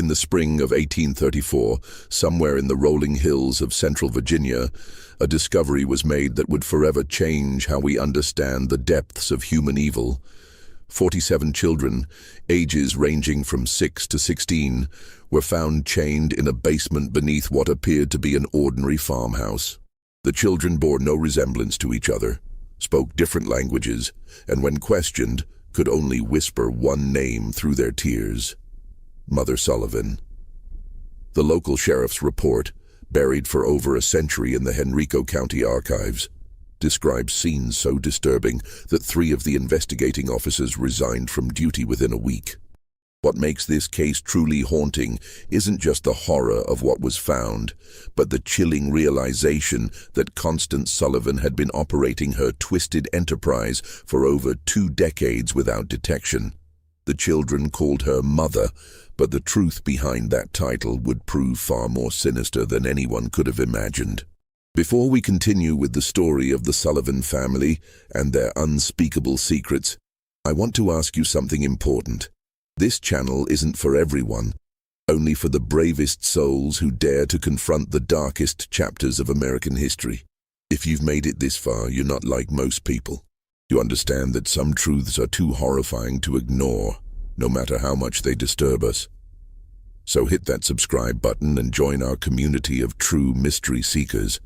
In the spring of 1834, somewhere in the rolling hills of central Virginia, a discovery was made that would forever change how we understand the depths of human evil. 47 children, ages ranging from 6 to 16, were found chained in a basement beneath what appeared to be an ordinary farmhouse. The children bore no resemblance to each other, spoke different languages, and when questioned, could only whisper one name through their tears: Mother Sullivan. The local sheriff's report, buried for over a century in the Henrico County archives, describes scenes so disturbing that 3 of the investigating officers resigned from duty within a week. What makes this case truly haunting isn't just the horror of what was found, but the chilling realization that Constance Sullivan had been operating her twisted enterprise for over 2 decades without detection. The children called her Mother, but the truth behind that title would prove far more sinister than anyone could have imagined. Before we continue with the story of the Sullivan family and their unspeakable secrets, I want to ask you something important. This channel isn't for everyone, only for the bravest souls who dare to confront the darkest chapters of American history. If you've made it this far, you're not like most people. You understand that some truths are too horrifying to ignore, no matter how much they disturb us. So hit that subscribe button and join our community of true mystery seekers.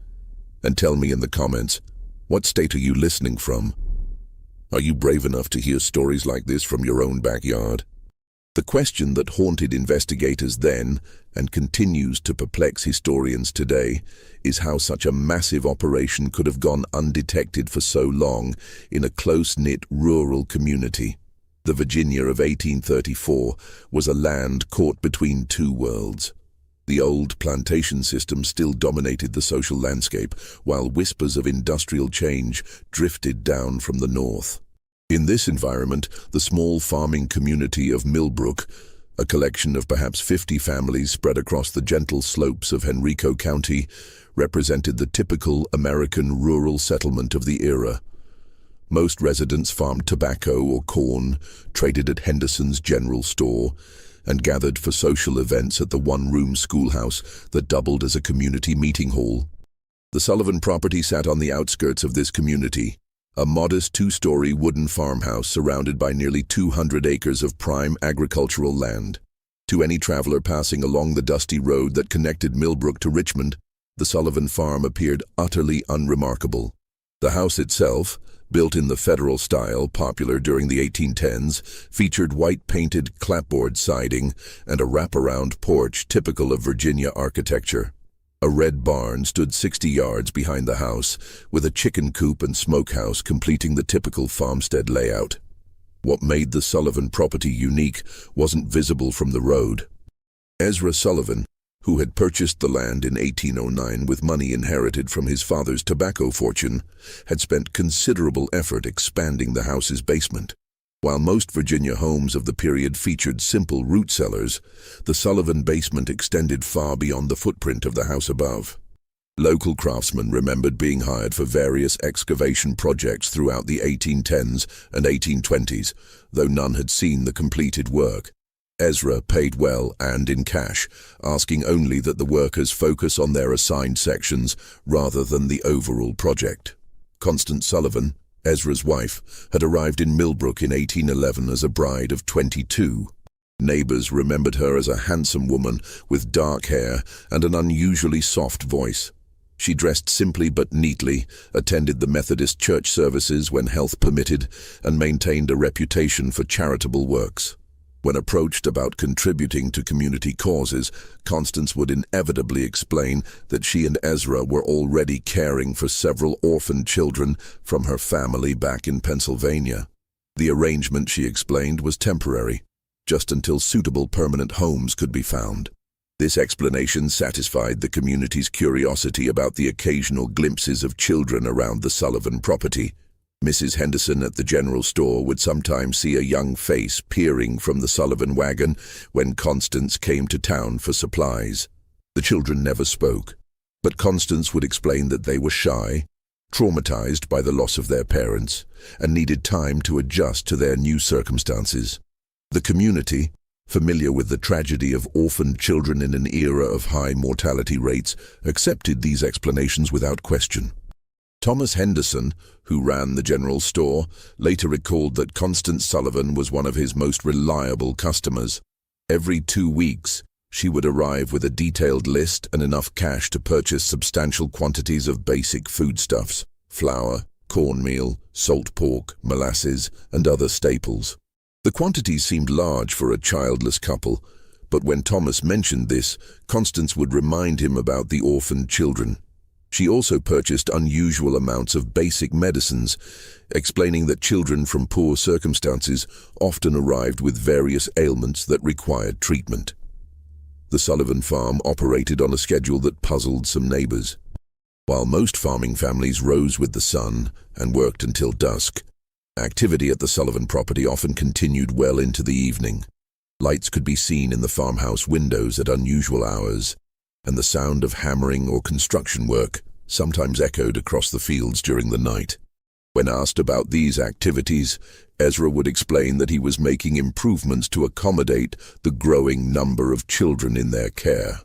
And tell me in the comments, what state are you listening from? Are you brave enough to hear stories like this from your own backyard? The question that haunted investigators then, and continues to perplex historians today, is how such a massive operation could have gone undetected for so long in a close-knit rural community. The Virginia of 1834 was a land caught between 2 worlds. The old plantation system still dominated the social landscape, while whispers of industrial change drifted down from the north. In this environment, the small farming community of Millbrook, a collection of perhaps 50 families spread across the gentle slopes of Henrico County, represented the typical American rural settlement of the era. Most residents farmed tobacco or corn, traded at Henderson's general store, and gathered for social events at the one-room schoolhouse that doubled as a community meeting hall. The Sullivan property sat on the outskirts of this community, a modest 2-story wooden farmhouse surrounded by nearly 200 acres of prime agricultural land. To any traveler passing along the dusty road that connected Millbrook to Richmond, the Sullivan farm appeared utterly unremarkable. The house itself, built in the Federal style popular during the 1810s, featured white-painted clapboard siding and a wraparound porch typical of Virginia architecture. A red barn stood 60 yards behind the house, with a chicken coop and smokehouse completing the typical farmstead layout. What made the Sullivan property unique wasn't visible from the road. Ezra Sullivan, who had purchased the land in 1809 with money inherited from his father's tobacco fortune, had spent considerable effort expanding the house's basement. While most Virginia homes of the period featured simple root cellars, the Sullivan basement extended far beyond the footprint of the house above. Local craftsmen remembered being hired for various excavation projects throughout the 1810s and 1820s, though none had seen the completed work. Ezra paid well and in cash, asking only that the workers focus on their assigned sections rather than the overall project. Constance Sullivan, Ezra's wife, had arrived in Millbrook in 1811 as a bride of 22. Neighbors remembered her as a handsome woman with dark hair and an unusually soft voice. She dressed simply but neatly, attended the Methodist church services when health permitted, and maintained a reputation for charitable works. When approached about contributing to community causes, Constance would inevitably explain that she and Ezra were already caring for several orphaned children from her family back in Pennsylvania. The arrangement, she explained, was temporary, just until suitable permanent homes could be found. This explanation satisfied the community's curiosity about the occasional glimpses of children around the Sullivan property. Mrs. Henderson at the general store would sometimes see a young face peering from the Sullivan wagon when Constance came to town for supplies. The children never spoke, but Constance would explain that they were shy, traumatized by the loss of their parents, and needed time to adjust to their new circumstances. The community, familiar with the tragedy of orphaned children in an era of high mortality rates, accepted these explanations without question. Thomas Henderson, who ran the general store, later recalled that Constance Sullivan was one of his most reliable customers. Every 2 weeks, she would arrive with a detailed list and enough cash to purchase substantial quantities of basic foodstuffs: flour, cornmeal, salt pork, molasses, and other staples. The quantities seemed large for a childless couple, but when Thomas mentioned this, Constance would remind him about the orphaned children. She also purchased unusual amounts of basic medicines, explaining that children from poor circumstances often arrived with various ailments that required treatment. The Sullivan farm operated on a schedule that puzzled some neighbors. While most farming families rose with the sun and worked until dusk, activity at the Sullivan property often continued well into the evening. Lights could be seen in the farmhouse windows at unusual hours, and the sound of hammering or construction work sometimes echoed across the fields during the night. When asked about these activities, Ezra would explain that he was making improvements to accommodate the growing number of children in their care.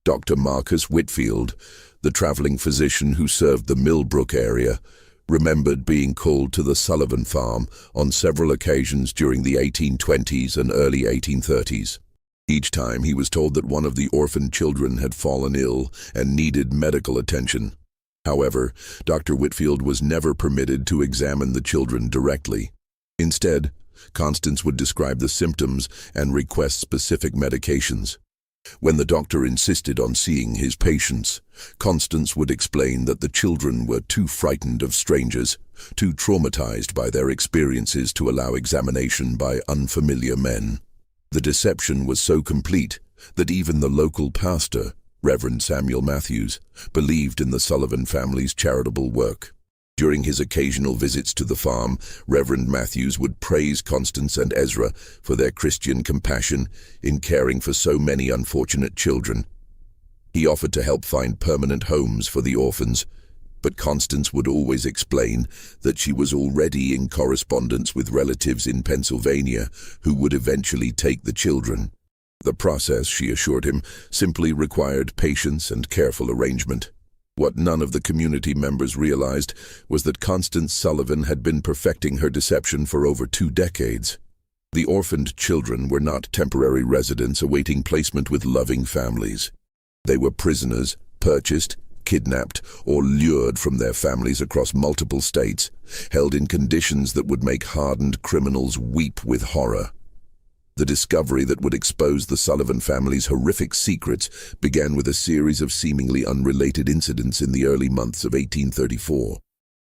Dr. Marcus Whitfield, the traveling physician who served the Millbrook area, remembered being called to the Sullivan farm on several occasions during the 1820s and early 1830s. Each time he was told that one of the orphaned children had fallen ill and needed medical attention. However, Dr. Whitfield was never permitted to examine the children directly. Instead, Constance would describe the symptoms and request specific medications. When the doctor insisted on seeing his patients, Constance would explain that the children were too frightened of strangers, too traumatized by their experiences to allow examination by unfamiliar men. The deception was so complete that even the local pastor, Reverend Samuel Matthews, believed in the Sullivan family's charitable work. During his occasional visits to the farm, Reverend Matthews would praise Constance and Ezra for their Christian compassion in caring for so many unfortunate children. He offered to help find permanent homes for the orphans, but Constance would always explain that she was already in correspondence with relatives in Pennsylvania who would eventually take the children. The process, she assured him, simply required patience and careful arrangement. What none of the community members realized was that Constance Sullivan had been perfecting her deception for over 2 decades. The orphaned children were not temporary residents awaiting placement with loving families. They were prisoners, purchased, kidnapped, or lured from their families across multiple states, held in conditions that would make hardened criminals weep with horror. The discovery that would expose the Sullivan family's horrific secrets began with a series of seemingly unrelated incidents in the early months of 1834.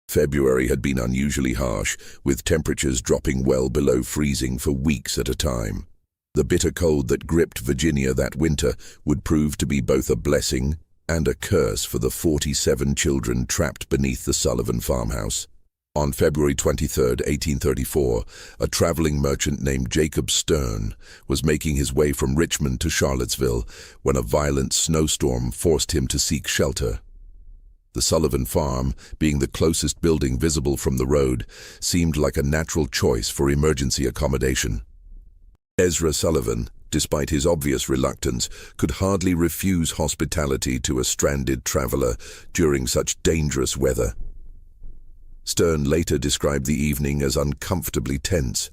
February had been unusually harsh, with temperatures dropping well below freezing for weeks at a time. The bitter cold that gripped Virginia that winter would prove to be both a blessing and a curse for the 47 children trapped beneath the Sullivan farmhouse. On February 23, 1834, a traveling merchant named Jacob Stern was making his way from Richmond to Charlottesville when a violent snowstorm forced him to seek shelter. The Sullivan farm, being the closest building visible from the road, seemed like a natural choice for emergency accommodation. Ezra Sullivan, despite his obvious reluctance, could hardly refuse hospitality to a stranded traveler during such dangerous weather. Stern later described the evening as uncomfortably tense.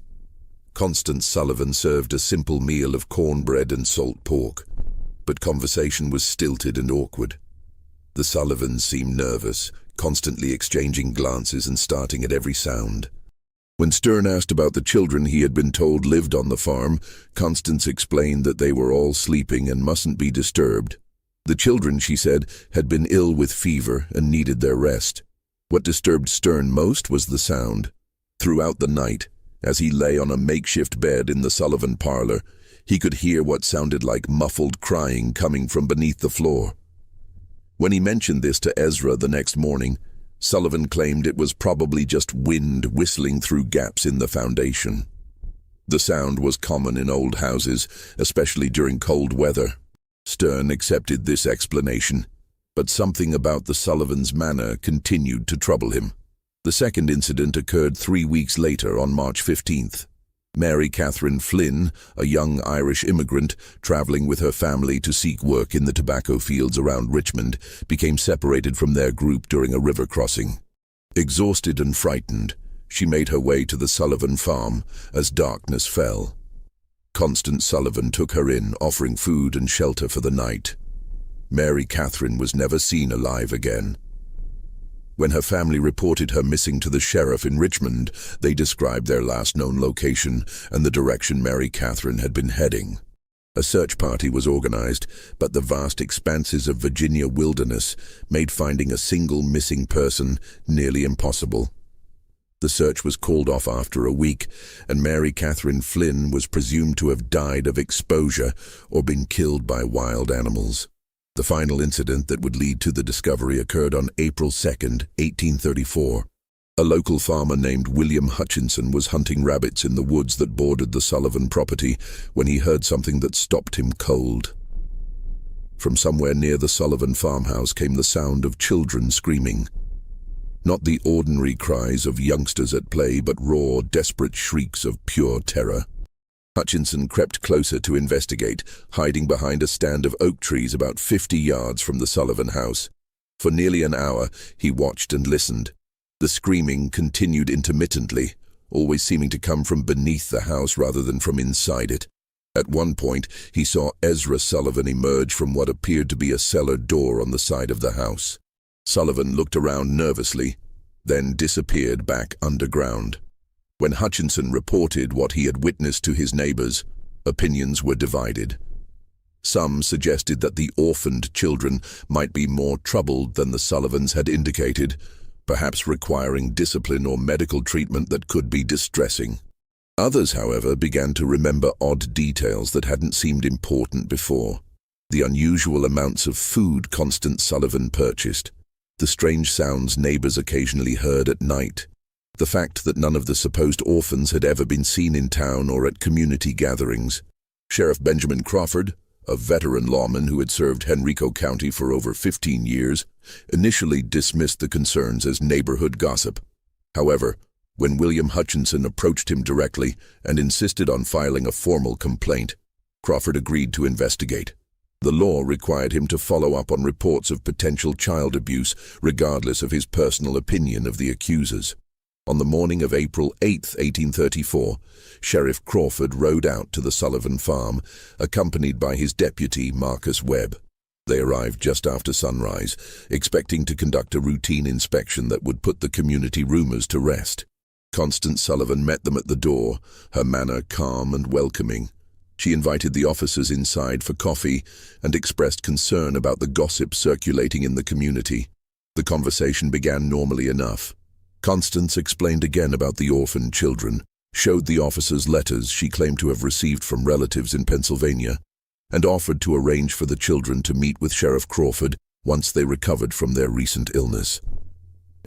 Constance Sullivan served a simple meal of cornbread and salt pork, but conversation was stilted and awkward. The Sullivans seemed nervous, constantly exchanging glances and starting at every sound. When Stern asked about the children he had been told lived on the farm, Constance explained that they were all sleeping and mustn't be disturbed. The children, she said, had been ill with fever and needed their rest. What disturbed Stern most was the sound. Throughout the night, as he lay on a makeshift bed in the Sullivan parlor, he could hear what sounded like muffled crying coming from beneath the floor. When he mentioned this to Ezra the next morning, Sullivan claimed it was probably just wind whistling through gaps in the foundation. The sound was common in old houses, especially during cold weather. Stern accepted this explanation, but something about the Sullivans' manner continued to trouble him. The second incident occurred 3 weeks later on March 15th. Mary Catherine Flynn, a young Irish immigrant traveling with her family to seek work in the tobacco fields around Richmond, became separated from their group during a river crossing. Exhausted and frightened, she made her way to the Sullivan farm as darkness fell. Constance Sullivan took her in, offering food and shelter for the night. Mary Catherine was never seen alive again. When her family reported her missing to the sheriff in Richmond, they described their last known location and the direction Mary Catherine had been heading. A search party was organized, but the vast expanses of Virginia wilderness made finding a single missing person nearly impossible. The search was called off after a week, and Mary Catherine Flynn was presumed to have died of exposure or been killed by wild animals. The final incident that would lead to the discovery occurred on April 2, 1834. A local farmer named William Hutchinson was hunting rabbits in the woods that bordered the Sullivan property when he heard something that stopped him cold. From somewhere near the Sullivan farmhouse came the sound of children screaming. Not the ordinary cries of youngsters at play, but raw, desperate shrieks of pure terror. Hutchinson crept closer to investigate, hiding behind a stand of oak trees about 50 yards from the Sullivan house. For nearly an hour, he watched and listened. The screaming continued intermittently, always seeming to come from beneath the house rather than from inside it. At one point, he saw Ezra Sullivan emerge from what appeared to be a cellar door on the side of the house. Sullivan looked around nervously, then disappeared back underground. When Hutchinson reported what he had witnessed to his neighbors, opinions were divided. Some suggested that the orphaned children might be more troubled than the Sullivans had indicated, perhaps requiring discipline or medical treatment that could be distressing. Others, however, began to remember odd details that hadn't seemed important before. The unusual amounts of food Constance Sullivan purchased, the strange sounds neighbors occasionally heard at night, the fact that none of the supposed orphans had ever been seen in town or at community gatherings. Sheriff Benjamin Crawford, a veteran lawman who had served Henrico County for over 15 years, initially dismissed the concerns as neighborhood gossip. However, when William Hutchinson approached him directly and insisted on filing a formal complaint, Crawford agreed to investigate. The law required him to follow up on reports of potential child abuse, regardless of his personal opinion of the accusers. On the morning of April 8, 1834, Sheriff Crawford rode out to the Sullivan farm, accompanied by his deputy, Marcus Webb. They arrived just after sunrise, expecting to conduct a routine inspection that would put the community rumors to rest. Constance Sullivan met them at the door, her manner calm and welcoming. She invited the officers inside for coffee and expressed concern about the gossip circulating in the community. The conversation began normally enough. Constance explained again about the orphaned children, showed the officers letters she claimed to have received from relatives in Pennsylvania, and offered to arrange for the children to meet with Sheriff Crawford once they recovered from their recent illness.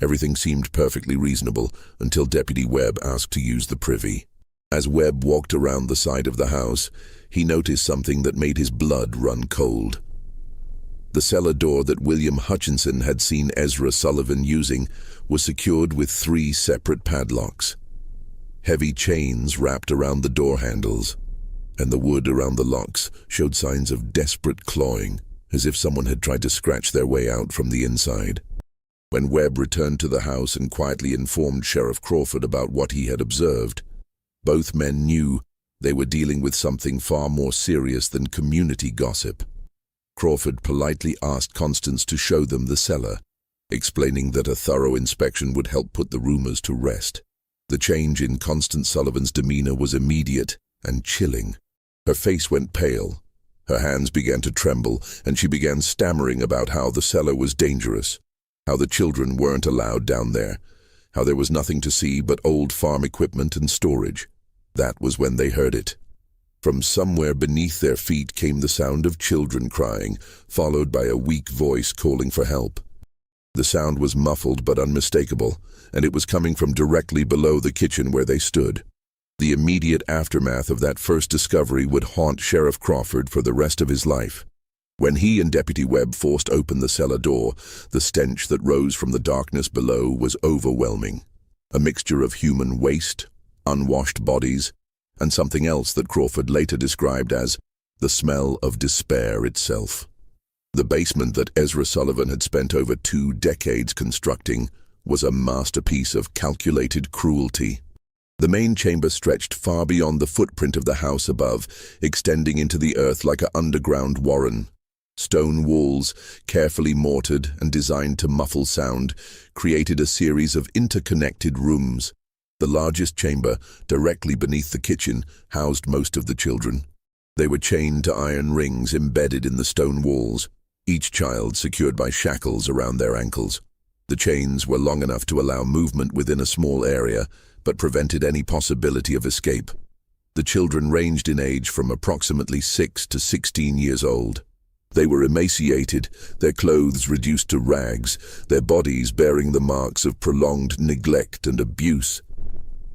Everything seemed perfectly reasonable until Deputy Webb asked to use the privy. As Webb walked around the side of the house, he noticed something that made his blood run cold. The cellar door that William Hutchinson had seen Ezra Sullivan using was secured with 3 separate padlocks. Heavy chains wrapped around the door handles, and the wood around the locks showed signs of desperate clawing, as if someone had tried to scratch their way out from the inside. When Webb returned to the house and quietly informed Sheriff Crawford about what he had observed, both men knew they were dealing with something far more serious than community gossip. Crawford politely asked Constance to show them the cellar, explaining that a thorough inspection would help put the rumors to rest. The change in Constance Sullivan's demeanor was immediate and chilling. Her face went pale, her hands began to tremble, and she began stammering about how the cellar was dangerous, how the children weren't allowed down there, how there was nothing to see but old farm equipment and storage. That was when they heard it. From somewhere beneath their feet came the sound of children crying, followed by a weak voice calling for help. The sound was muffled but unmistakable, and it was coming from directly below the kitchen where they stood. The immediate aftermath of that first discovery would haunt Sheriff Crawford for the rest of his life. When he and Deputy Webb forced open the cellar door, the stench that rose from the darkness below was overwhelming. A mixture of human waste, unwashed bodies, and something else that Crawford later described as the smell of despair itself. The basement that Ezra Sullivan had spent over 2 decades constructing was a masterpiece of calculated cruelty. The main chamber stretched far beyond the footprint of the house above, extending into the earth like an underground warren. Stone walls, carefully mortared and designed to muffle sound, created a series of interconnected rooms. The largest chamber, directly beneath the kitchen, housed most of the children. They were chained to iron rings embedded in the stone walls, each child secured by shackles around their ankles. The chains were long enough to allow movement within a small area, but prevented any possibility of escape. The children ranged in age from approximately 6 to 16 years old. They were emaciated, their clothes reduced to rags, their bodies bearing the marks of prolonged neglect and abuse.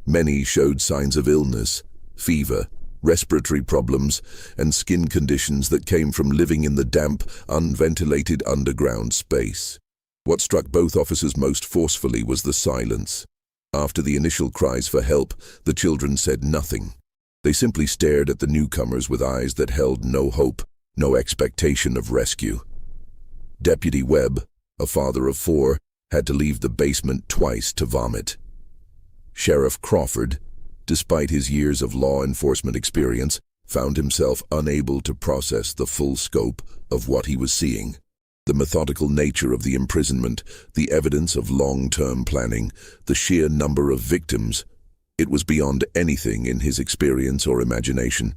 Many showed signs of illness, fever, respiratory problems, and skin conditions that came from living in the damp, unventilated underground space. What struck both officers most forcefully was the silence. After the initial cries for help, the children said nothing. They simply stared at the newcomers with eyes that held no hope, no expectation of rescue. Deputy Webb, a father of 4, had to leave the basement twice to vomit. Sheriff Crawford, despite his years of law enforcement experience, found himself unable to process the full scope of what he was seeing. The methodical nature of the imprisonment, the evidence of long-term planning, the sheer number of victims, it was beyond anything in his experience or imagination.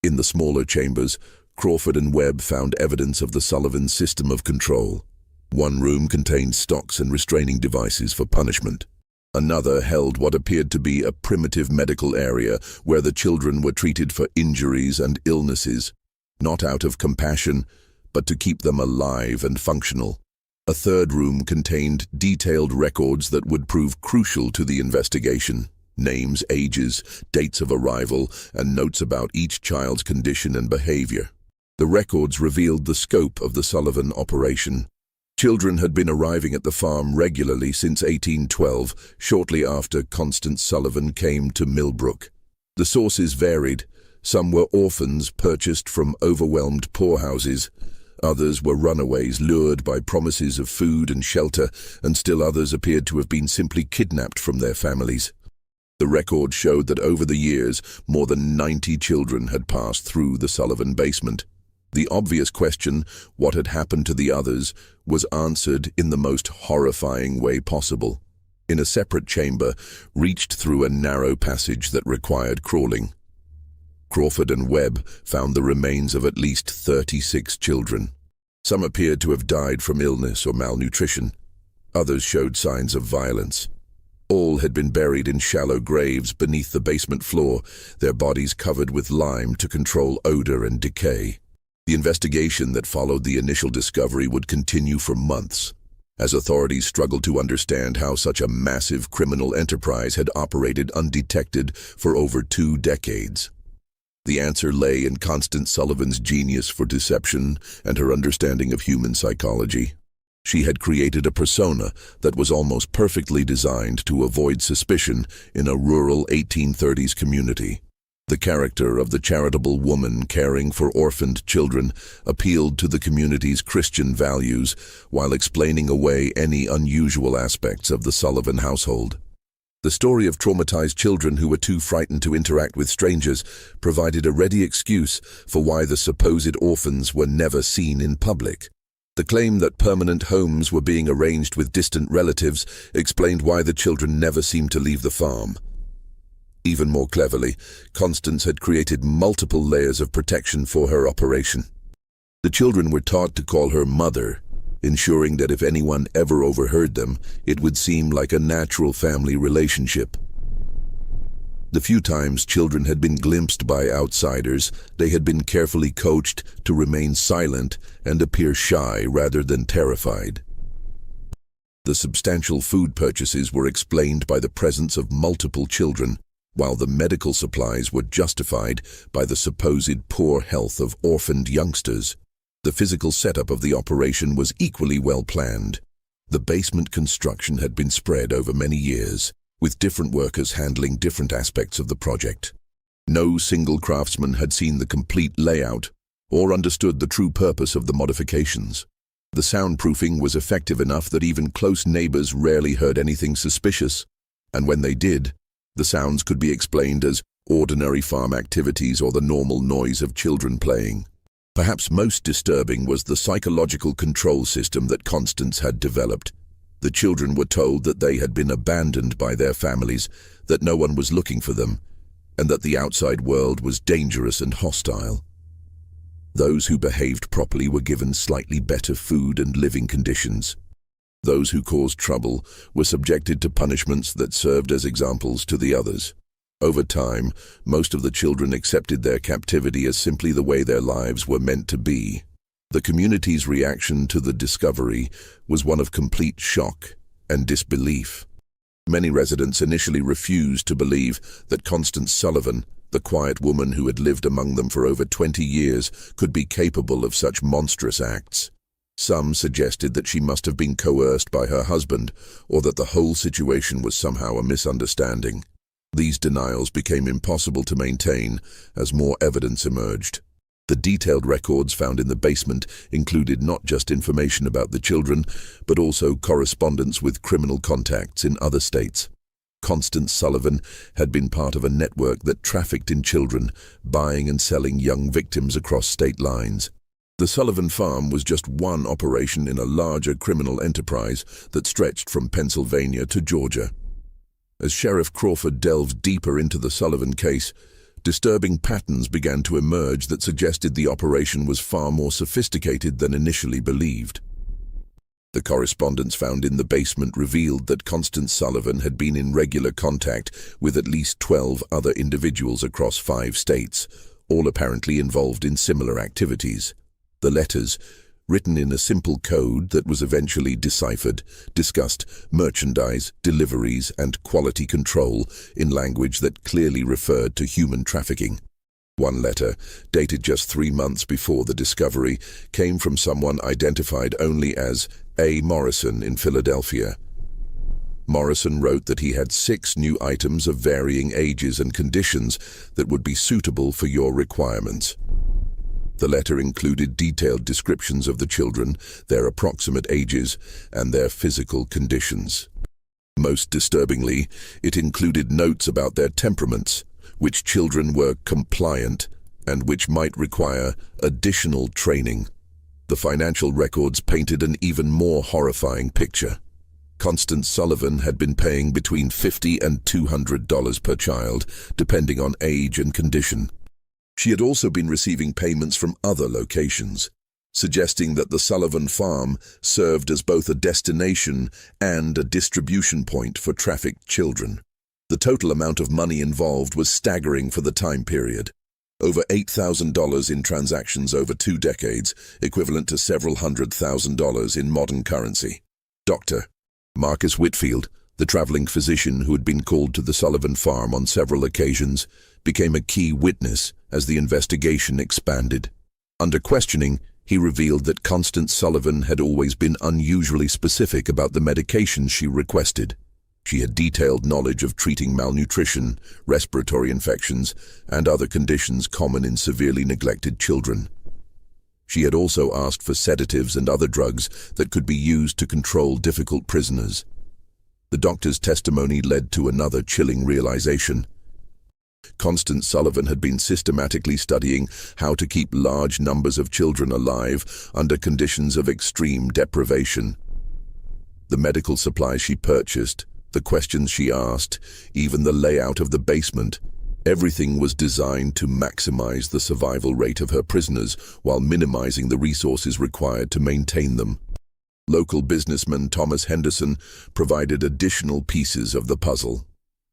In the smaller chambers, Crawford and Webb found evidence of the Sullivan system of control. One room contained stocks and restraining devices for punishment. Another held what appeared to be a primitive medical area where the children were treated for injuries and illnesses, not out of compassion, but to keep them alive and functional. A third room contained detailed records that would prove crucial to the investigation. Names, ages, dates of arrival, and notes about each child's condition and behavior. The records revealed the scope of the Sullivan operation. Children had been arriving at the farm regularly since 1812, shortly after Constance Sullivan came to Millbrook. The sources varied. Some were orphans purchased from overwhelmed poorhouses. Others were runaways lured by promises of food and shelter, and still others appeared to have been simply kidnapped from their families. The record showed that over the years, more than 90 children had passed through the Sullivan basement. The obvious question, what had happened to the others, was answered in the most horrifying way possible. In a separate chamber, reached through a narrow passage that required crawling. Crawford and Webb found the remains of at least 36 children. Some appeared to have died from illness or malnutrition. Others showed signs of violence. All had been buried in shallow graves beneath the basement floor, their bodies covered with lime to control odor and decay. The investigation that followed the initial discovery would continue for months, as authorities struggled to understand how such a massive criminal enterprise had operated undetected for over 2 decades. The answer lay in Constance Sullivan's genius for deception and her understanding of human psychology. She had created a persona that was almost perfectly designed to avoid suspicion in a rural 1830s community. The character of the charitable woman caring for orphaned children appealed to the community's Christian values while explaining away any unusual aspects of the Sullivan household. The story of traumatized children who were too frightened to interact with strangers provided a ready excuse for why the supposed orphans were never seen in public. The claim that permanent homes were being arranged with distant relatives explained why the children never seemed to leave the farm. Even more cleverly, Constance had created multiple layers of protection for her operation. The children were taught to call her mother, ensuring that if anyone ever overheard them, it would seem like a natural family relationship. The few times children had been glimpsed by outsiders, they had been carefully coached to remain silent and appear shy rather than terrified. The substantial food purchases were explained by the presence of multiple children, while the medical supplies were justified by the supposed poor health of orphaned youngsters. The physical setup of the operation was equally well planned. The basement construction had been spread over many years, with different workers handling different aspects of the project. No single craftsman had seen the complete layout or understood the true purpose of the modifications. The soundproofing was effective enough that even close neighbors rarely heard anything suspicious, and when they did, the sounds could be explained as ordinary farm activities or the normal noise of children playing. Perhaps most disturbing was the psychological control system that Constance had developed. The children were told that they had been abandoned by their families, that no one was looking for them, and that the outside world was dangerous and hostile. Those who behaved properly were given slightly better food and living conditions. Those who caused trouble were subjected to punishments that served as examples to the others. Over time, most of the children accepted their captivity as simply the way their lives were meant to be. The community's reaction to the discovery was one of complete shock and disbelief. Many residents initially refused to believe that Constance Sullivan, the quiet woman who had lived among them for over 20 years, could be capable of such monstrous acts. Some suggested that she must have been coerced by her husband, or that the whole situation was somehow a misunderstanding. These denials became impossible to maintain as more evidence emerged. The detailed records found in the basement included not just information about the children, but also correspondence with criminal contacts in other states. Constance Sullivan had been part of a network that trafficked in children, buying and selling young victims across state lines. The Sullivan farm was just one operation in a larger criminal enterprise that stretched from Pennsylvania to Georgia. As Sheriff Crawford delved deeper into the Sullivan case, disturbing patterns began to emerge that suggested the operation was far more sophisticated than initially believed. The correspondence found in the basement revealed that Constance Sullivan had been in regular contact with at least 12 other individuals across 5 states, all apparently involved in similar activities. The letters, written in a simple code that was eventually deciphered, discussed merchandise, deliveries, and quality control in language that clearly referred to human trafficking. One letter, dated just 3 months before the discovery, came from someone identified only as A. Morrison in Philadelphia. Morrison wrote that he had 6 new items of varying ages and conditions that would be suitable for your requirements. The letter included detailed descriptions of the children, their approximate ages, and their physical conditions. Most disturbingly, it included notes about their temperaments, which children were compliant and which might require additional training. The financial records painted an even more horrifying picture. Constance Sullivan had been paying between $50 and $200 per child, depending on age and condition. She had also been receiving payments from other locations, suggesting that the Sullivan farm served as both a destination and a distribution point for trafficked children. The total amount of money involved was staggering for the time period. Over $8,000 in transactions over 2 decades, equivalent to several $100,000 in modern currency. Dr. Marcus Whitfield, the traveling physician who had been called to the Sullivan farm on several occasions, became a key witness as the investigation expanded. Under questioning, he revealed that Constance Sullivan had always been unusually specific about the medications she requested. She had detailed knowledge of treating malnutrition, respiratory infections, and other conditions common in severely neglected children. She had also asked for sedatives and other drugs that could be used to control difficult prisoners. The doctor's testimony led to another chilling realization. Constance Sullivan had been systematically studying how to keep large numbers of children alive under conditions of extreme deprivation. The medical supplies she purchased, the questions she asked, even the layout of the basement, everything was designed to maximize the survival rate of her prisoners while minimizing the resources required to maintain them. Local businessman Thomas Henderson provided additional pieces of the puzzle.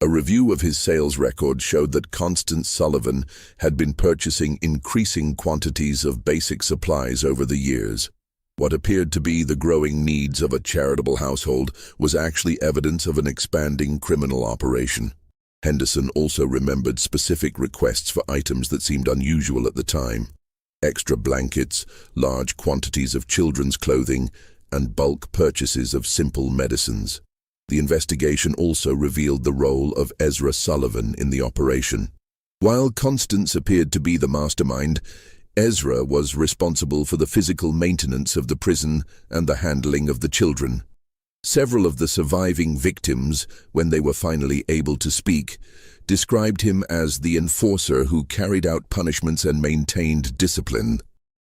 A review of his sales record showed that Constance Sullivan had been purchasing increasing quantities of basic supplies over the years. What appeared to be the growing needs of a charitable household was actually evidence of an expanding criminal operation. Henderson also remembered specific requests for items that seemed unusual at the time: extra blankets, large quantities of children's clothing, and bulk purchases of simple medicines. The investigation also revealed the role of Ezra Sullivan in the operation. While Constance appeared to be the mastermind, Ezra was responsible for the physical maintenance of the prison and the handling of the children. Several of the surviving victims, when they were finally able to speak, described him as the enforcer who carried out punishments and maintained discipline.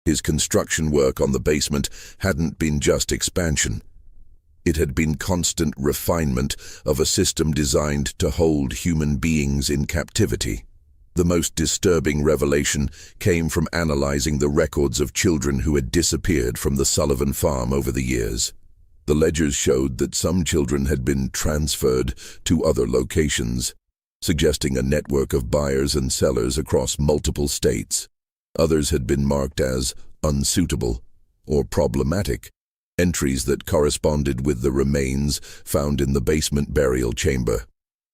His construction work on the basement hadn't been just expansion. It had been constant refinement of a system designed to hold human beings in captivity. The most disturbing revelation came from analyzing the records of children who had disappeared from the Sullivan farm over the years. The ledgers showed that some children had been transferred to other locations, suggesting a network of buyers and sellers across multiple states. Others had been marked as unsuitable or problematic, entries that corresponded with the remains found in the basement burial chamber.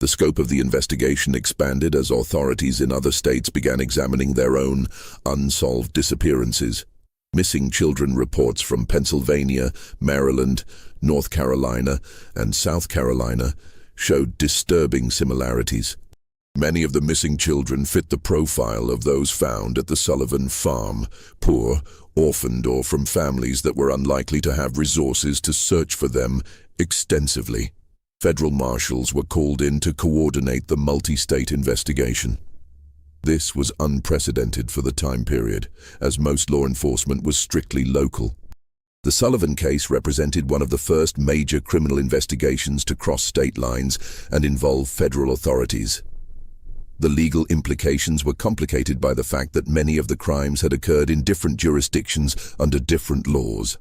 The scope of the investigation expanded as authorities in other states began examining their own unsolved disappearances. Missing children reports from Pennsylvania, Maryland, North Carolina, and South Carolina showed disturbing similarities. Many of the missing children fit the profile of those found at the Sullivan farm: poor, orphaned, or from families that were unlikely to have resources to search for them extensively. Federal marshals were called in to coordinate the multi-state investigation. This was unprecedented for the time period, as most law enforcement was strictly local. The Sullivan case represented one of the first major criminal investigations to cross state lines and involve federal authorities. The legal implications were complicated by the fact that many of the crimes had occurred in different jurisdictions under different laws.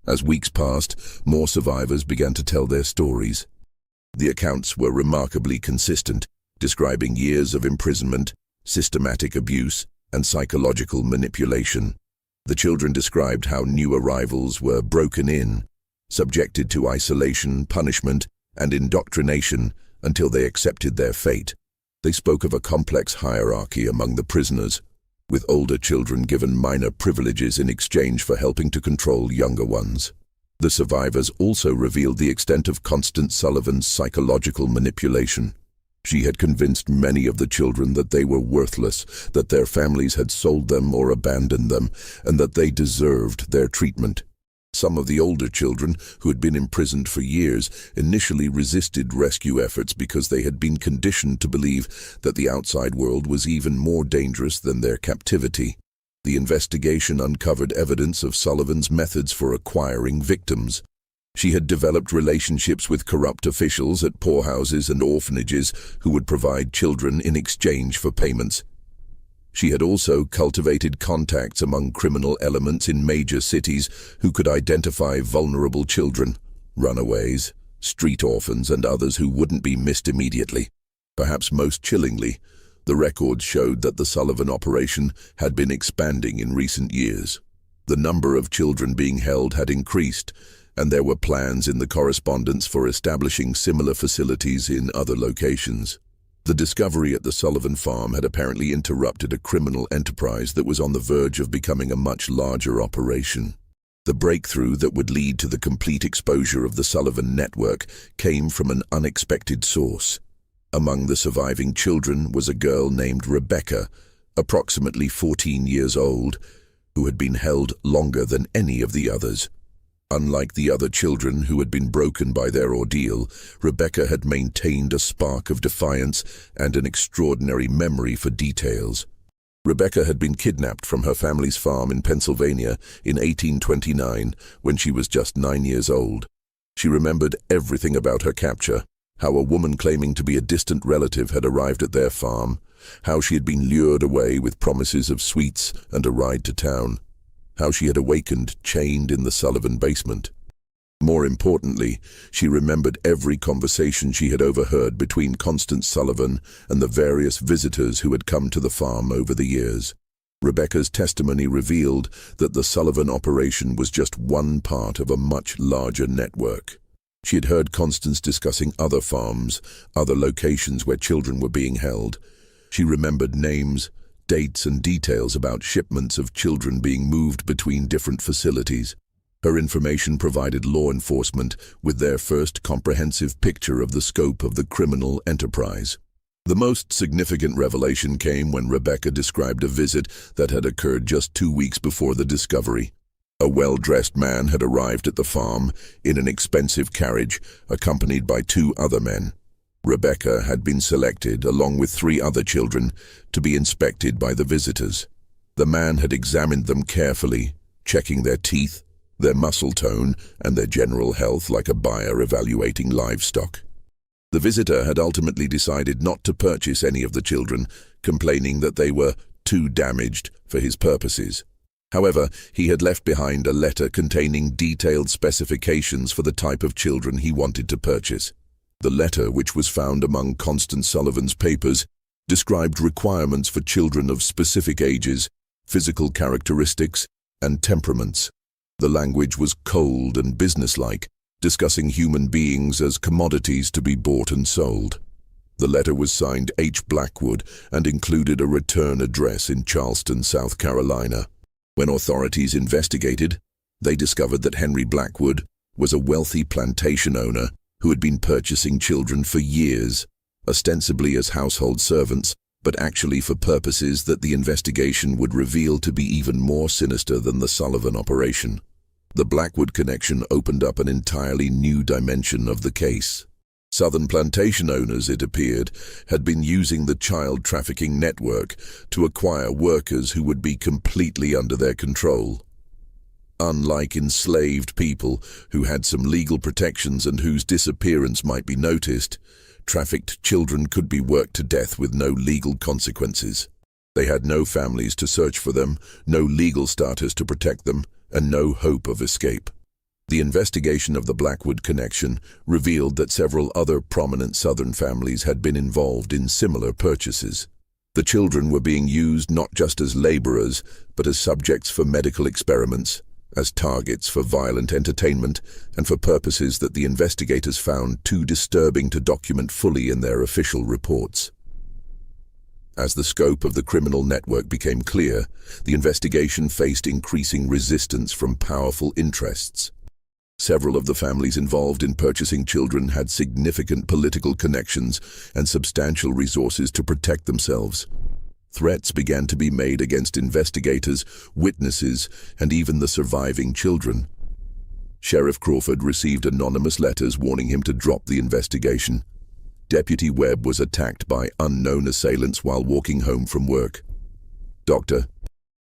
As weeks passed, more survivors began to tell their stories. The accounts were remarkably consistent, describing years of imprisonment, systematic abuse, and psychological manipulation. The children described how new arrivals were broken in, subjected to isolation, punishment, and indoctrination until they accepted their fate. They spoke of a complex hierarchy among the prisoners, with older children given minor privileges in exchange for helping to control younger ones. The survivors also revealed the extent of Constance Sullivan's psychological manipulation. She had convinced many of the children that they were worthless, that their families had sold them or abandoned them, and that they deserved their treatment. Some of the older children, who had been imprisoned for years, initially resisted rescue efforts because they had been conditioned to believe that the outside world was even more dangerous than their captivity. The investigation uncovered evidence of Sullivan's methods for acquiring victims. She had developed relationships with corrupt officials at poorhouses and orphanages who would provide children in exchange for payments. She had also cultivated contacts among criminal elements in major cities who could identify vulnerable children, runaways, street orphans, and others who wouldn't be missed immediately. Perhaps most chillingly, the records showed that the Sullivan operation had been expanding in recent years. The number of children being held had increased, and there were plans in the correspondence for establishing similar facilities in other locations. The discovery at the Sullivan farm had apparently interrupted a criminal enterprise that was on the verge of becoming a much larger operation. The breakthrough that would lead to the complete exposure of the Sullivan network came from an unexpected source. Among the surviving children was a girl named Rebecca, approximately 14 years old, who had been held longer than any of the others. Unlike the other children who had been broken by their ordeal, Rebecca had maintained a spark of defiance and an extraordinary memory for details. Rebecca had been kidnapped from her family's farm in Pennsylvania in 1829 when she was just 9 years old. She remembered everything about her capture: how a woman claiming to be a distant relative had arrived at their farm, how she had been lured away with promises of sweets and a ride to town, how she had awakened chained in the Sullivan basement. More importantly, she remembered every conversation she had overheard between Constance Sullivan and the various visitors who had come to the farm over the years. Rebecca's testimony revealed that the Sullivan operation was just one part of a much larger network. She had heard Constance discussing other farms, other locations where children were being held. She remembered names, dates, and details about shipments of children being moved between different facilities. Her information provided law enforcement with their first comprehensive picture of the scope of the criminal enterprise. The most significant revelation came when Rebecca described a visit that had occurred just 2 weeks before the discovery. A well-dressed man had arrived at the farm in an expensive carriage, accompanied by 2 other men. Rebecca had been selected, along with 3 other children, to be inspected by the visitors. The man had examined them carefully, checking their teeth, their muscle tone, and their general health like a buyer evaluating livestock. The visitor had ultimately decided not to purchase any of the children, complaining that they were too damaged for his purposes. However, he had left behind a letter containing detailed specifications for the type of children he wanted to purchase. The letter, which was found among Constance Sullivan's papers, described requirements for children of specific ages, physical characteristics, and temperaments. The language was cold and businesslike, discussing human beings as commodities to be bought and sold. The letter was signed H. Blackwood and included a return address in Charleston, South Carolina. When authorities investigated, they discovered that Henry Blackwood was a wealthy plantation owner who had been purchasing children for years, ostensibly as household servants, but actually for purposes that the investigation would reveal to be even more sinister than the Sullivan operation. The Blackwood connection opened up an entirely new dimension of the case. Southern plantation owners, it appeared, had been using the child trafficking network to acquire workers who would be completely under their control. Unlike enslaved people who had some legal protections and whose disappearance might be noticed, trafficked children could be worked to death with no legal consequences. They had no families to search for them, no legal status to protect them, and no hope of escape. The investigation of the Blackwood connection revealed that several other prominent Southern families had been involved in similar purchases. The children were being used not just as laborers, but as subjects for medical experiments, as targets for violent entertainment, and for purposes that the investigators found too disturbing to document fully in their official reports. As the scope of the criminal network became clear, the investigation faced increasing resistance from powerful interests. Several of the families involved in purchasing children had significant political connections and substantial resources to protect themselves. Threats began to be made against investigators, witnesses, and even the surviving children. Sheriff Crawford received anonymous letters warning him to drop the investigation. Deputy Webb was attacked by unknown assailants while walking home from work. Dr.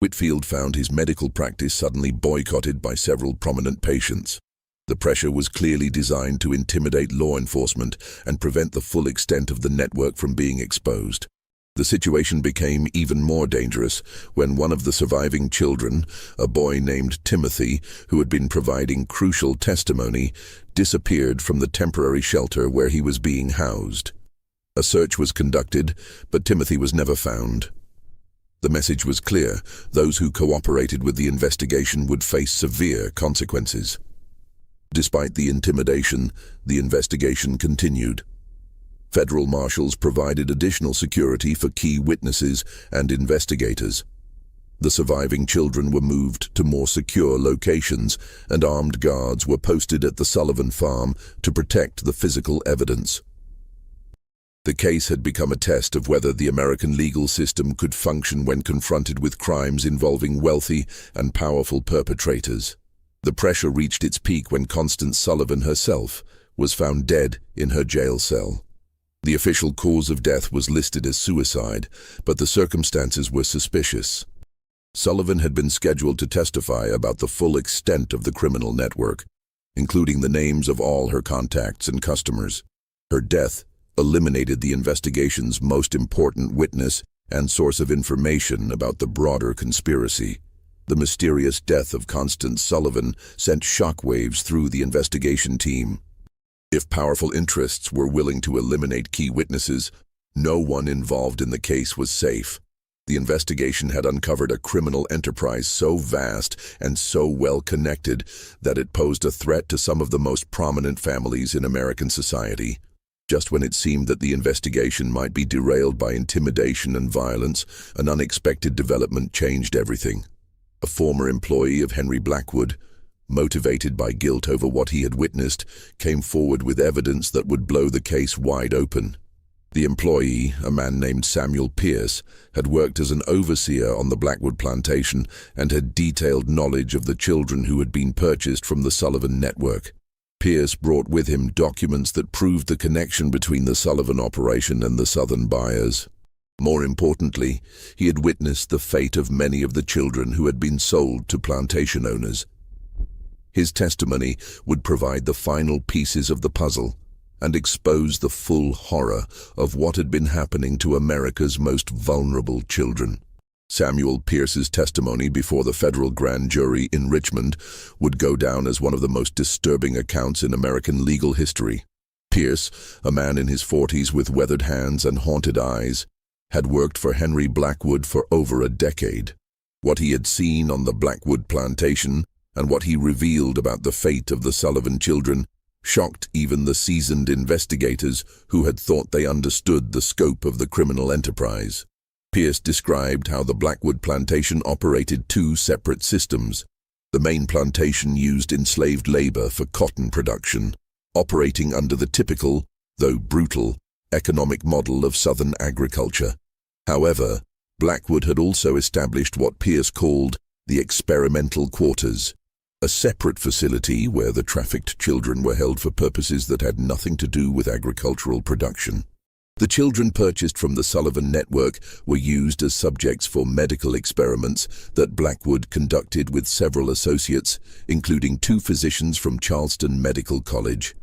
Whitfield found his medical practice suddenly boycotted by several prominent patients. The pressure was clearly designed to intimidate law enforcement and prevent the full extent of the network from being exposed. The situation became even more dangerous when one of the surviving children, a boy named Timothy, who had been providing crucial testimony, disappeared from the temporary shelter where he was being housed. A search was conducted, but Timothy was never found. The message was clear: those who cooperated with the investigation would face severe consequences. Despite the intimidation, the investigation continued. Federal marshals provided additional security for key witnesses and investigators. The surviving children were moved to more secure locations, and armed guards were posted at the Sullivan farm to protect the physical evidence. The case had become a test of whether the American legal system could function when confronted with crimes involving wealthy and powerful perpetrators. The pressure reached its peak when Constance Sullivan herself was found dead in her jail cell. The official cause of death was listed as suicide, but the circumstances were suspicious. Sullivan had been scheduled to testify about the full extent of the criminal network, including the names of all her contacts and customers. Her death eliminated the investigation's most important witness and source of information about the broader conspiracy. The mysterious death of Constance Sullivan sent shockwaves through the investigation team. If powerful interests were willing to eliminate key witnesses, no one involved in the case was safe. The investigation had uncovered a criminal enterprise so vast and so well connected that it posed a threat to some of the most prominent families in American society. Just when it seemed that the investigation might be derailed by intimidation and violence, an unexpected development changed everything. A former employee of Henry Blackwood, motivated by guilt over what he had witnessed, came forward with evidence that would blow the case wide open. The employee, a man named Samuel Pierce, had worked as an overseer on the Blackwood plantation and had detailed knowledge of the children who had been purchased from the Sullivan network. Pierce brought with him documents that proved the connection between the Sullivan operation and the southern buyers. More importantly, he had witnessed the fate of many of the children who had been sold to plantation owners. His testimony would provide the final pieces of the puzzle and expose the full horror of what had been happening to America's most vulnerable children. Samuel Pierce's testimony before the federal grand jury in Richmond would go down as one of the most disturbing accounts in American legal history. Pierce, a man in his 40s with weathered hands and haunted eyes, had worked for Henry Blackwood for over a decade. What he had seen on the Blackwood plantation and what he revealed about the fate of the Sullivan children shocked even the seasoned investigators who had thought they understood the scope of the criminal enterprise. Pierce described how the Blackwood plantation operated two separate systems. The main plantation used enslaved labor for cotton production, operating under the typical, though brutal, economic model of Southern agriculture. However, Blackwood had also established what Pierce called the experimental quarters, a separate facility where the trafficked children were held for purposes that had nothing to do with agricultural production. The children purchased from the Sullivan network were used as subjects for medical experiments that Blackwood conducted with several associates, including 2 physicians from Charleston Medical College.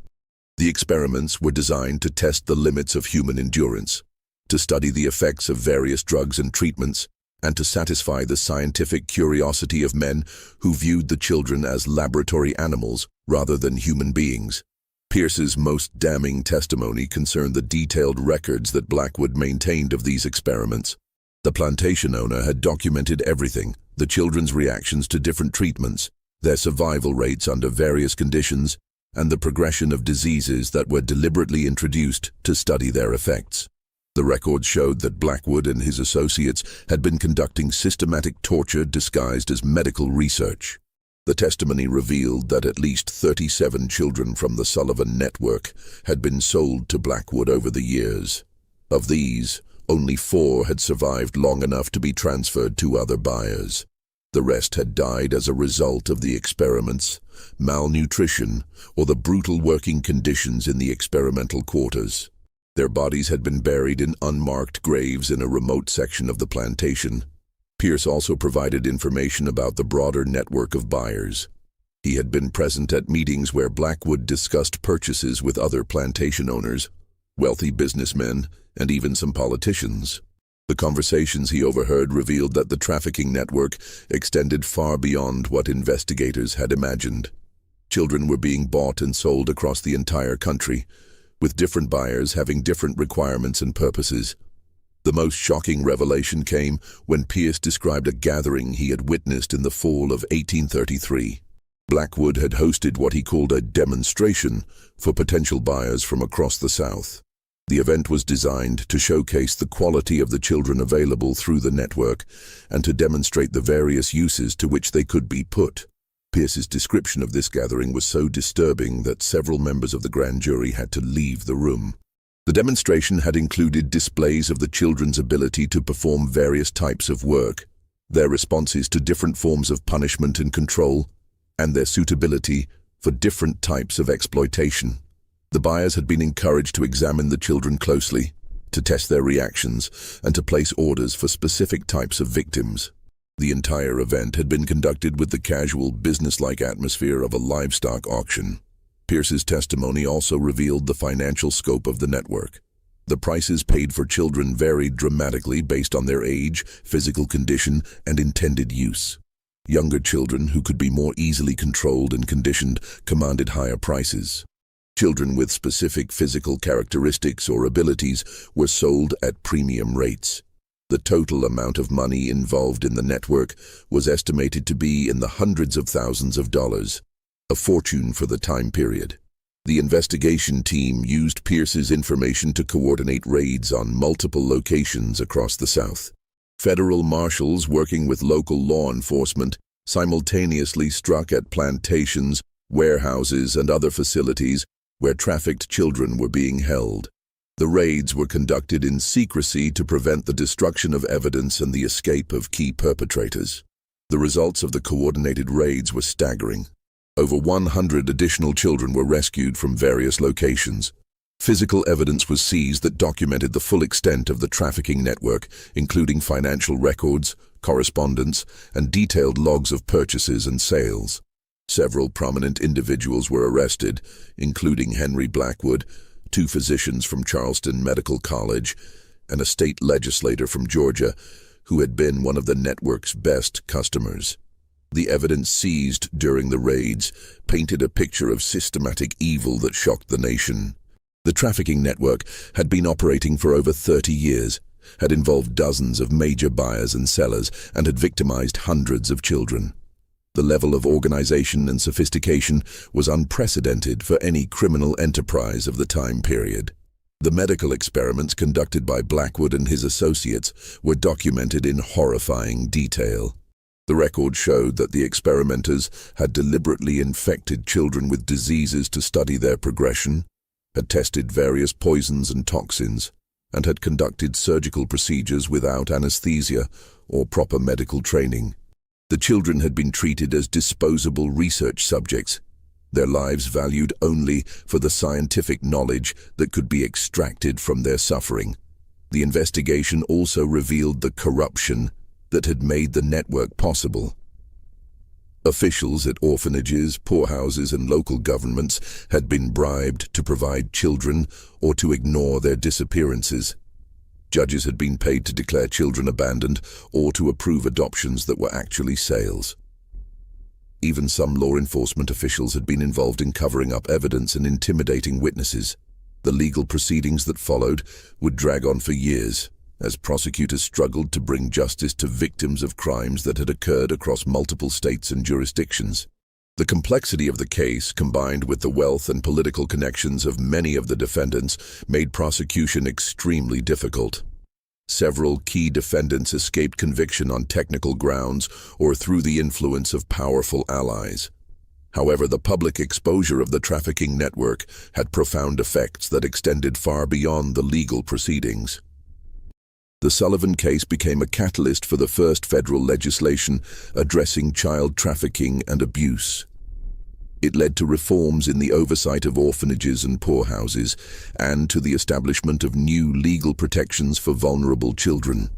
The experiments were designed to test the limits of human endurance, to study the effects of various drugs and treatments, and to satisfy the scientific curiosity of men who viewed the children as laboratory animals rather than human beings. Pierce's most damning testimony concerned the detailed records that Blackwood maintained of these experiments. The plantation owner had documented everything: the children's reactions to different treatments, their survival rates under various conditions, and the progression of diseases that were deliberately introduced to study their effects. The records showed that Blackwood and his associates had been conducting systematic torture disguised as medical research. The testimony revealed that at least 37 children from the Sullivan network had been sold to Blackwood over the years. Of these, only 4 had survived long enough to be transferred to other buyers. The rest had died as a result of the experiments, malnutrition, or the brutal working conditions in the experimental quarters. Their bodies had been buried in unmarked graves in a remote section of the plantation. Pierce also provided information about the broader network of buyers. He had been present at meetings where Blackwood discussed purchases with other plantation owners, wealthy businessmen, and even some politicians. The conversations he overheard revealed that the trafficking network extended far beyond what investigators had imagined. Children were being bought and sold across the entire country, with different buyers having different requirements and purposes. The most shocking revelation came when Pierce described a gathering he had witnessed in the fall of 1833. Blackwood had hosted what he called a demonstration for potential buyers from across the South. The event was designed to showcase the quality of the children available through the network and to demonstrate the various uses to which they could be put. Pierce's description of this gathering was so disturbing that several members of the grand jury had to leave the room. The demonstration had included displays of the children's ability to perform various types of work, their responses to different forms of punishment and control, and their suitability for different types of exploitation. The buyers had been encouraged to examine the children closely, to test their reactions, and to place orders for specific types of victims. The entire event had been conducted with the casual, business-like atmosphere of a livestock auction. Pierce's testimony also revealed the financial scope of the network. The prices paid for children varied dramatically based on their age, physical condition, and intended use. Younger children, who could be more easily controlled and conditioned, commanded higher prices. Children with specific physical characteristics or abilities were sold at premium rates. The total amount of money involved in the network was estimated to be in the hundreds of thousands of dollars, a fortune for the time period. The investigation team used Pierce's information to coordinate raids on multiple locations across the South. Federal marshals working with local law enforcement simultaneously struck at plantations, warehouses, and other facilities where trafficked children were being held. The raids were conducted in secrecy to prevent the destruction of evidence and the escape of key perpetrators. The results of the coordinated raids were staggering. Over 100 additional children were rescued from various locations. Physical evidence was seized that documented the full extent of the trafficking network, including financial records, correspondence, and detailed logs of purchases and sales. Several prominent individuals were arrested, including Henry Blackwood, 2 physicians from Charleston Medical College, and a state legislator from Georgia who had been one of the network's best customers. The evidence seized during the raids painted a picture of systematic evil that shocked the nation. The trafficking network had been operating for over 30 years, had involved dozens of major buyers and sellers, and had victimized hundreds of children. The level of organization and sophistication was unprecedented for any criminal enterprise of the time period. The medical experiments conducted by Blackwood and his associates were documented in horrifying detail. The record showed that the experimenters had deliberately infected children with diseases to study their progression, had tested various poisons and toxins, and had conducted surgical procedures without anesthesia or proper medical training. The children had been treated as disposable research subjects, their lives valued only for the scientific knowledge that could be extracted from their suffering. The investigation also revealed the corruption that had made the network possible. Officials at orphanages, poorhouses, and local governments had been bribed to provide children or to ignore their disappearances. Judges had been paid to declare children abandoned or to approve adoptions that were actually sales. Even some law enforcement officials had been involved in covering up evidence and intimidating witnesses. The legal proceedings that followed would drag on for years, as prosecutors struggled to bring justice to victims of crimes that had occurred across multiple states and jurisdictions. The complexity of the case, combined with the wealth and political connections of many of the defendants, made prosecution extremely difficult. Several key defendants escaped conviction on technical grounds or through the influence of powerful allies. However, the public exposure of the trafficking network had profound effects that extended far beyond the legal proceedings. The Sullivan case became a catalyst for the first federal legislation addressing child trafficking and abuse. It led to reforms in the oversight of orphanages and poorhouses, and to the establishment of new legal protections for vulnerable children.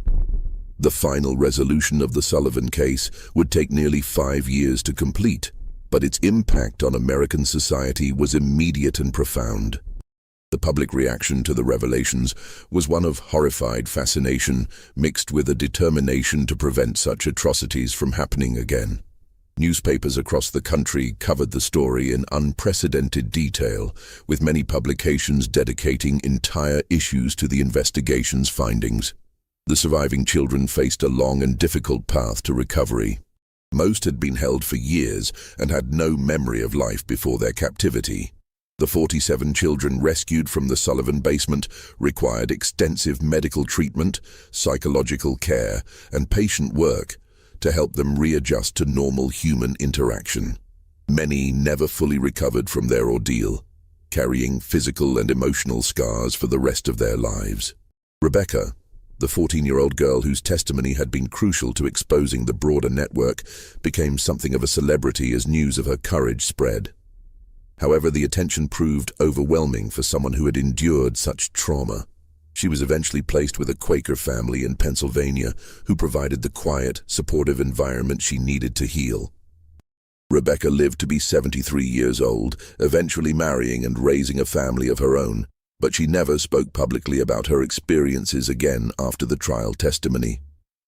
The final resolution of the Sullivan case would take nearly 5 years to complete, but its impact on American society was immediate and profound. The public reaction to the revelations was one of horrified fascination mixed with a determination to prevent such atrocities from happening again. Newspapers across the country covered the story in unprecedented detail, with many publications dedicating entire issues to the investigation's findings. The surviving children faced a long and difficult path to recovery. Most had been held for years and had no memory of life before their captivity. The 47 children rescued from the Sullivan basement required extensive medical treatment, psychological care, and patient work to help them readjust to normal human interaction. Many never fully recovered from their ordeal, carrying physical and emotional scars for the rest of their lives. Rebecca, the 14-year-old girl whose testimony had been crucial to exposing the broader network, became something of a celebrity as news of her courage spread. However, the attention proved overwhelming for someone who had endured such trauma. She was eventually placed with a Quaker family in Pennsylvania who provided the quiet, supportive environment she needed to heal. Rebecca lived to be 73 years old, eventually marrying and raising a family of her own, but she never spoke publicly about her experiences again after the trial testimony.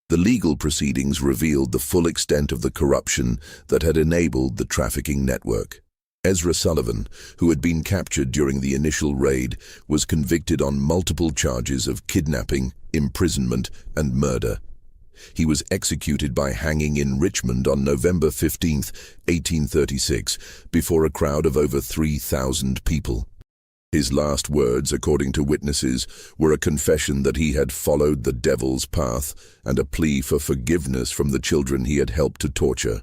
The legal proceedings revealed the full extent of the corruption that had enabled the trafficking network. Ezra Sullivan, who had been captured during the initial raid, was convicted on multiple charges of kidnapping, imprisonment, and murder. He was executed by hanging in Richmond on November 15, 1836, before a crowd of over 3,000 people. His last words, according to witnesses, were a confession that he had followed the devil's path and a plea for forgiveness from the children he had helped to torture.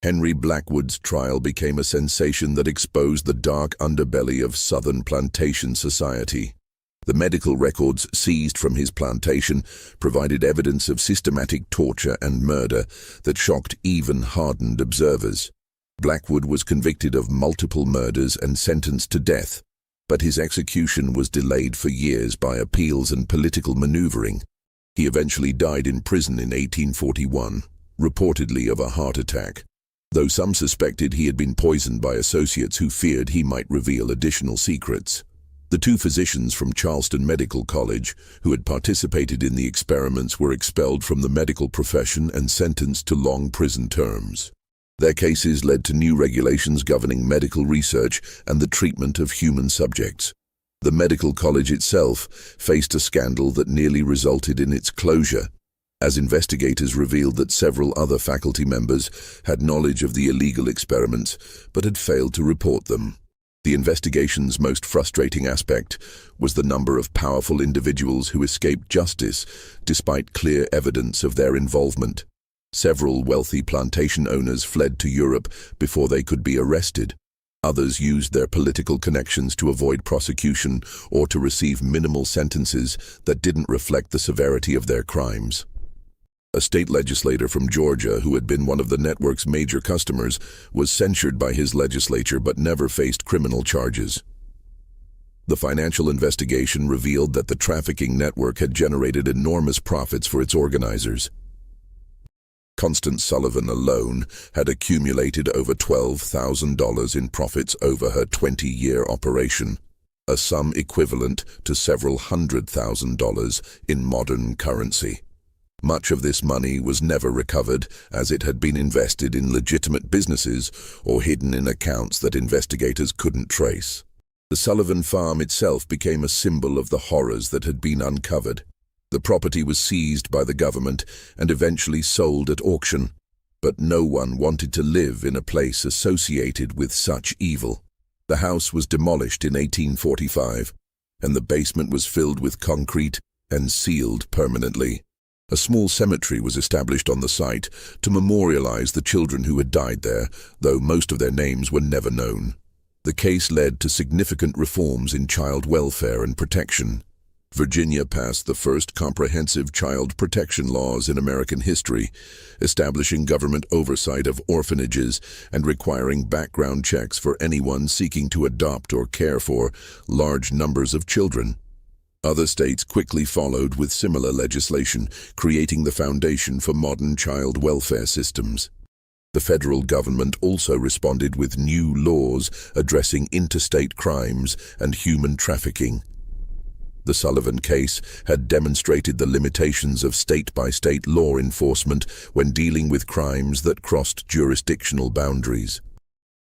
Henry Blackwood's trial became a sensation that exposed the dark underbelly of Southern plantation society. The medical records seized from his plantation provided evidence of systematic torture and murder that shocked even hardened observers. Blackwood was convicted of multiple murders and sentenced to death, but his execution was delayed for years by appeals and political maneuvering. He eventually died in prison in 1841, reportedly of a heart attack, though some suspected he had been poisoned by associates who feared he might reveal additional secrets. The two physicians from Charleston Medical College who had participated in the experiments were expelled from the medical profession and sentenced to long prison terms. Their cases led to new regulations governing medical research and the treatment of human subjects. The medical college itself faced a scandal that nearly resulted in its closure, as investigators revealed that several other faculty members had knowledge of the illegal experiments but had failed to report them. The investigation's most frustrating aspect was the number of powerful individuals who escaped justice despite clear evidence of their involvement. Several wealthy plantation owners fled to Europe before they could be arrested. Others used their political connections to avoid prosecution or to receive minimal sentences that didn't reflect the severity of their crimes. A state legislator from Georgia who had been one of the network's major customers was censured by his legislature but never faced criminal charges. The financial investigation revealed that the trafficking network had generated enormous profits for its organizers. Constance Sullivan alone had accumulated over $12,000 in profits over her 20-year operation, a sum equivalent to several $100,000 in modern currency. Much of this money was never recovered, as it had been invested in legitimate businesses or hidden in accounts that investigators couldn't trace. The Sullivan farm itself became a symbol of the horrors that had been uncovered. The property was seized by the government and eventually sold at auction, but no one wanted to live in a place associated with such evil. The house was demolished in 1845, and the basement was filled with concrete and sealed permanently. A small cemetery was established on the site to memorialize the children who had died there, though most of their names were never known. The case led to significant reforms in child welfare and protection. Virginia passed the first comprehensive child protection laws in American history, establishing government oversight of orphanages and requiring background checks for anyone seeking to adopt or care for large numbers of children. Other states quickly followed with similar legislation, creating the foundation for modern child welfare systems. The federal government also responded with new laws addressing interstate crimes and human trafficking. The Sullivan case had demonstrated the limitations of state-by-state law enforcement when dealing with crimes that crossed jurisdictional boundaries.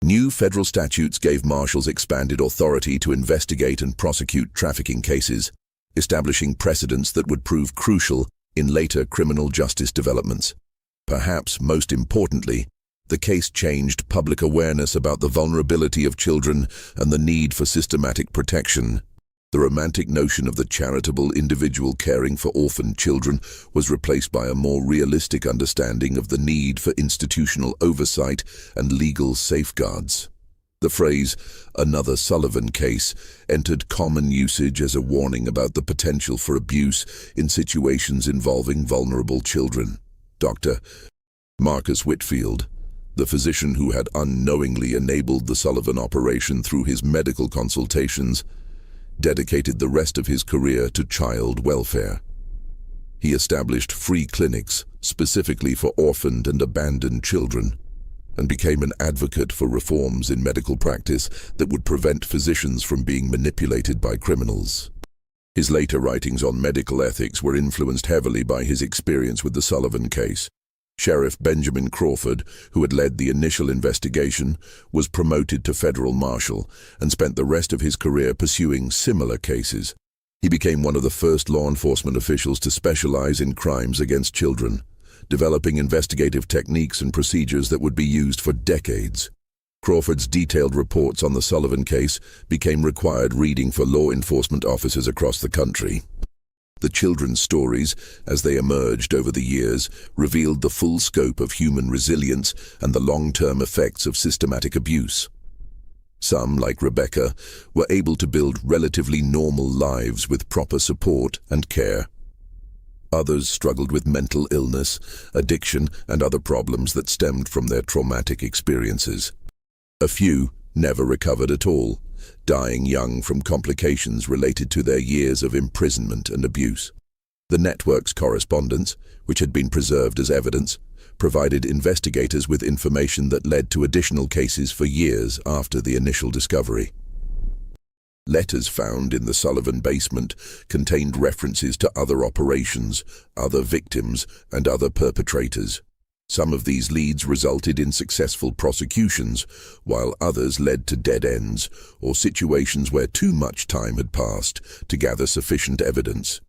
New federal statutes gave marshals expanded authority to investigate and prosecute trafficking cases, establishing precedents that would prove crucial in later criminal justice developments. Perhaps most importantly, the case changed public awareness about the vulnerability of children and the need for systematic protection. The romantic notion of the charitable individual caring for orphaned children was replaced by a more realistic understanding of the need for institutional oversight and legal safeguards. The phrase, "another Sullivan case," entered common usage as a warning about the potential for abuse in situations involving vulnerable children. Dr. Marcus Whitfield, the physician who had unknowingly enabled the Sullivan operation through his medical consultations, dedicated the rest of his career to child welfare. He established free clinics specifically for orphaned and abandoned children, and became an advocate for reforms in medical practice that would prevent physicians from being manipulated by criminals. His later writings on medical ethics were influenced heavily by his experience with the Sullivan case. Sheriff Benjamin Crawford, who had led the initial investigation, was promoted to federal marshal and spent the rest of his career pursuing similar cases. He became one of the first law enforcement officials to specialize in crimes against children, developing investigative techniques and procedures that would be used for decades. Crawford's detailed reports on the Sullivan case became required reading for law enforcement officers across the country. The children's stories, as they emerged over the years, revealed the full scope of human resilience and the long-term effects of systematic abuse. Some, like Rebecca, were able to build relatively normal lives with proper support and care. Others struggled with mental illness, addiction, and other problems that stemmed from their traumatic experiences. A few never recovered at all, dying young from complications related to their years of imprisonment and abuse. The network's correspondence, which had been preserved as evidence, provided investigators with information that led to additional cases for years after the initial discovery. Letters found in the Sullivan basement contained references to other operations, other victims, and other perpetrators. Some of these leads resulted in successful prosecutions, while others led to dead ends or situations where too much time had passed to gather sufficient evidence.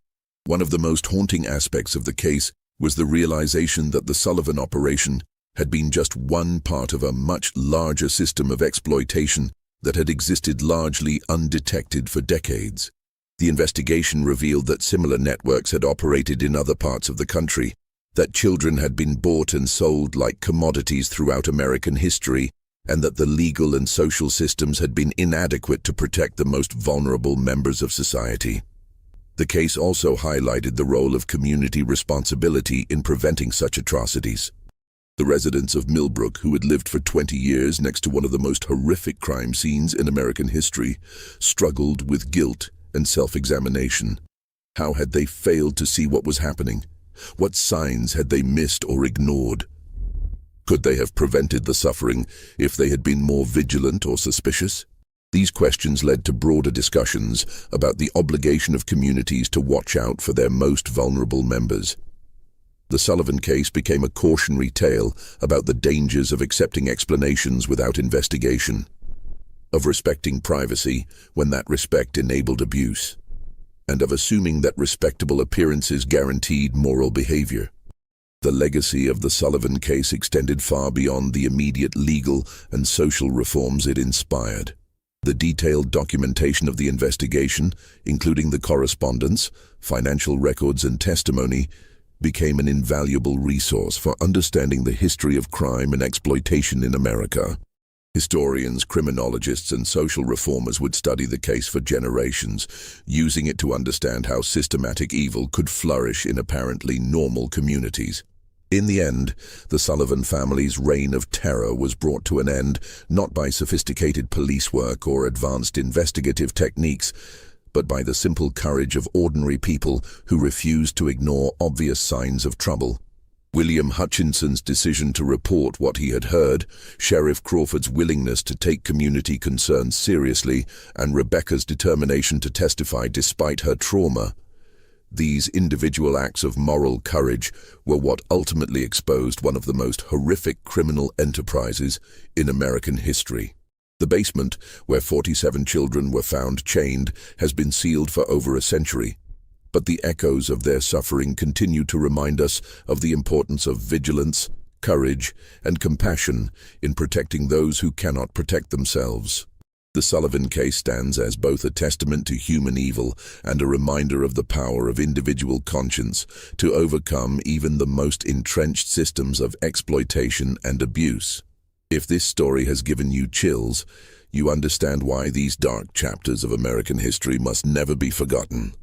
One of the most haunting aspects of the case was the realization that the Sullivan operation had been just one part of a much larger system of exploitation that had existed largely undetected for decades. The investigation revealed that similar networks had operated in other parts of the country, that children had been bought and sold like commodities throughout American history, and that the legal and social systems had been inadequate to protect the most vulnerable members of society. The case also highlighted the role of community responsibility in preventing such atrocities. The residents of Millbrook, who had lived for 20 years next to one of the most horrific crime scenes in American history, struggled with guilt and self-examination. How had they failed to see what was happening? What signs had they missed or ignored? Could they have prevented the suffering if they had been more vigilant or suspicious? These questions led to broader discussions about the obligation of communities to watch out for their most vulnerable members. The Sullivan case became a cautionary tale about the dangers of accepting explanations without investigation, of respecting privacy when that respect enabled abuse, and of assuming that respectable appearances guaranteed moral behavior. The legacy of the Sullivan case extended far beyond the immediate legal and social reforms it inspired. The detailed documentation of the investigation, including the correspondence, financial records, and testimony, became an invaluable resource for understanding the history of crime and exploitation in America. Historians, criminologists, and social reformers would study the case for generations, using it to understand how systematic evil could flourish in apparently normal communities. In the end, the Sullivan family's reign of terror was brought to an end not by sophisticated police work or advanced investigative techniques, but by the simple courage of ordinary people who refused to ignore obvious signs of trouble. William Hutchinson's decision to report what he had heard, Sheriff Crawford's willingness to take community concerns seriously, and Rebecca's determination to testify despite her trauma. These individual acts of moral courage were what ultimately exposed one of the most horrific criminal enterprises in American history. The basement, where 47 children were found chained, has been sealed for over a century, but the echoes of their suffering continue to remind us of the importance of vigilance, courage, and compassion in protecting those who cannot protect themselves. The Sullivan case stands as both a testament to human evil and a reminder of the power of individual conscience to overcome even the most entrenched systems of exploitation and abuse. If this story has given you chills, you understand why these dark chapters of American history must never be forgotten.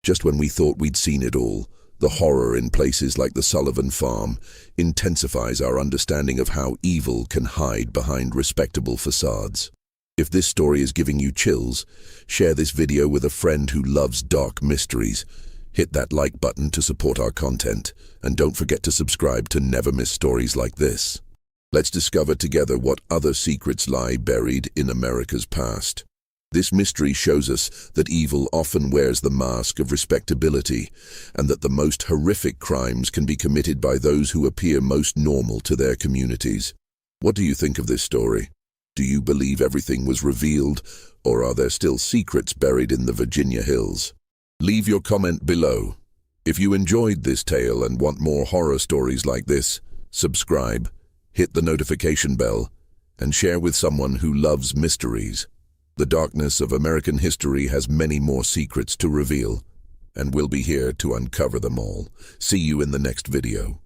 Just when we thought we'd seen it all, the horror in places like the Sullivan farm intensifies our understanding of how evil can hide behind respectable facades. If this story is giving you chills, share this video with a friend who loves dark mysteries. Hit that like button to support our content, and don't forget to subscribe to never miss stories like this. Let's discover together what other secrets lie buried in America's past. This mystery shows us that evil often wears the mask of respectability, and that the most horrific crimes can be committed by those who appear most normal to their communities. What do you think of this story? Do you believe everything was revealed, or are there still secrets buried in the Virginia hills? Leave your comment below. If you enjoyed this tale and want more horror stories like this, subscribe, hit the notification bell, and share with someone who loves mysteries. The darkness of American history has many more secrets to reveal, and we'll be here to uncover them all. See you in the next video.